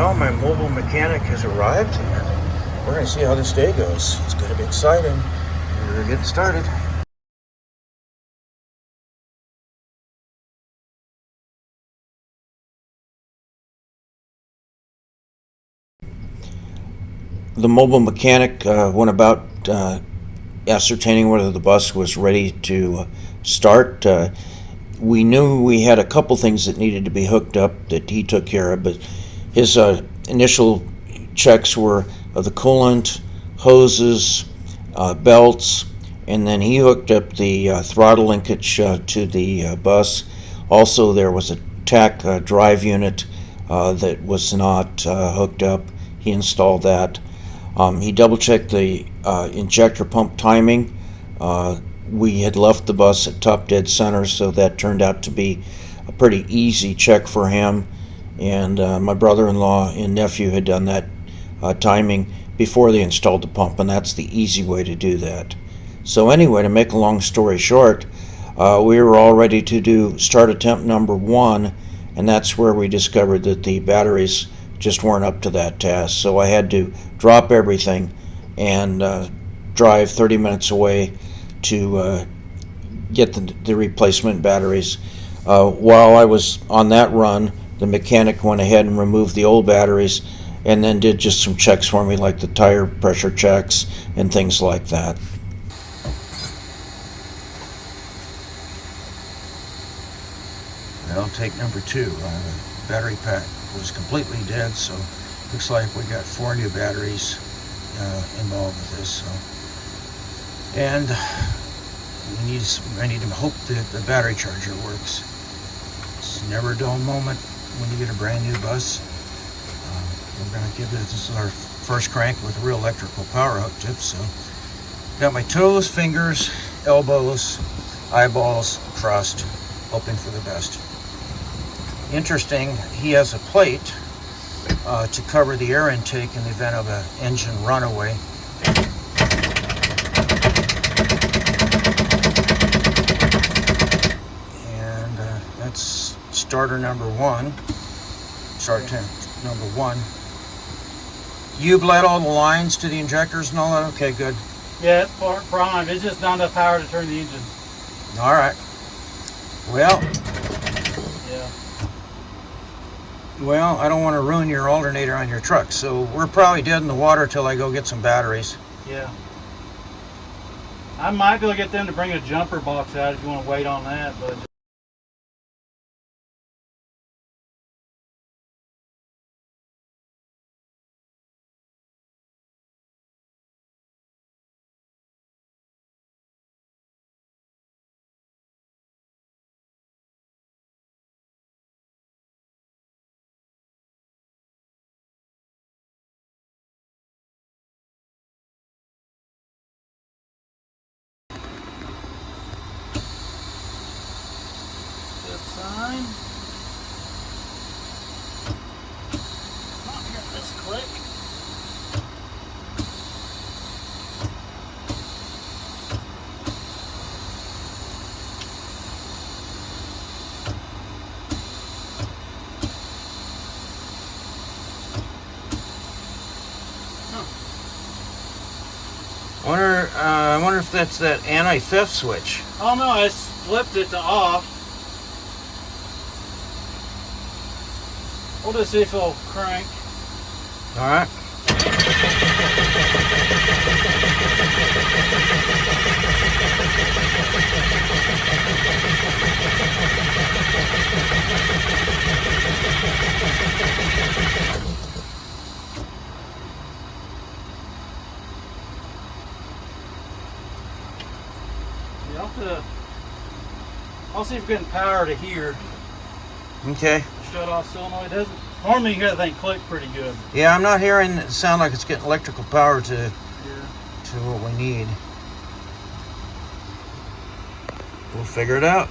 Well, my mobile mechanic has arrived, and we're going to see how this day goes. It's going to be exciting. We're getting started. The mobile mechanic went about ascertaining whether the bus was ready to start. We knew we had a couple things that needed to be hooked up that he took care of, but his initial checks were of the coolant, hoses, belts, and then he hooked up the throttle linkage to the bus. Also, there was a TAC drive unit that was not hooked up. He installed that. He double-checked the injector pump timing. We had left the bus at top dead center, so that turned out to be a pretty easy check for him. And my brother-in-law and nephew had done that timing before they installed the pump, and that's the easy way to do that. So anyway, to make a long story short, we were all ready to do start attempt number 1, and that's where we discovered that the batteries just weren't up to that task. So I had to drop everything and drive 30 minutes away to get the replacement batteries. While I was on that run, the mechanic went ahead and removed the old batteries and then did just some checks for me, like the tire pressure checks and things like that. Well, take number 2. The battery pack was completely dead, so looks like we got 4 new batteries involved with this. So, and I need to hope that the battery charger works. It's never a dull moment when you get a brand new bus. We're going to give this is our first crank with a real electrical power hook tip. So, got my toes, fingers, elbows, eyeballs crossed, hoping for the best. Interesting, he has a plate to cover the air intake in the event of an engine runaway. And that's starter number 1. Start attempt number 1. You bled all the lines to the injectors and all that? Okay, good. Yeah, it's primed. It's just not enough power to turn the engine. All right. Well. Yeah. Well, I don't want to ruin your alternator on your truck, so we're probably dead in the water till I go get some batteries. Yeah. I might be able to get them to bring a jumper box out if you want to wait on that, but... Sign. Let's click. I wonder if that's that anti-theft switch. Oh no, I flipped it to off. We'll just see if it'll crank. All right. Yeah, I'll see if we're getting power to here. Okay. Shut off solenoid. Doesn't normally you hear that thing click pretty good. Yeah, I'm not hearing it sound like it's getting electrical power to what we need. We'll figure it out.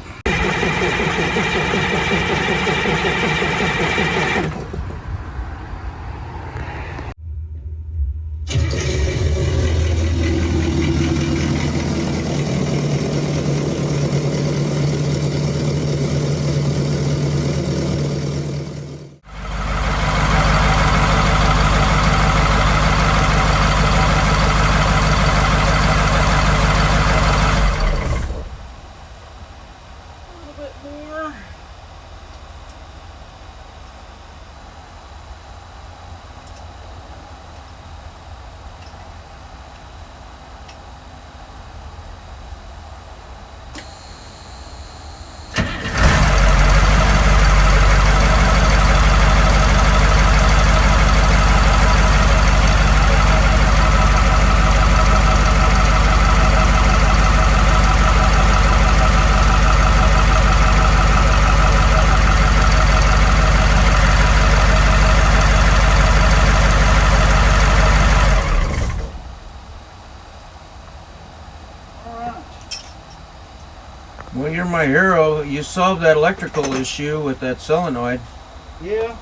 Well, you're my hero. You solved that electrical issue with that solenoid. Yeah,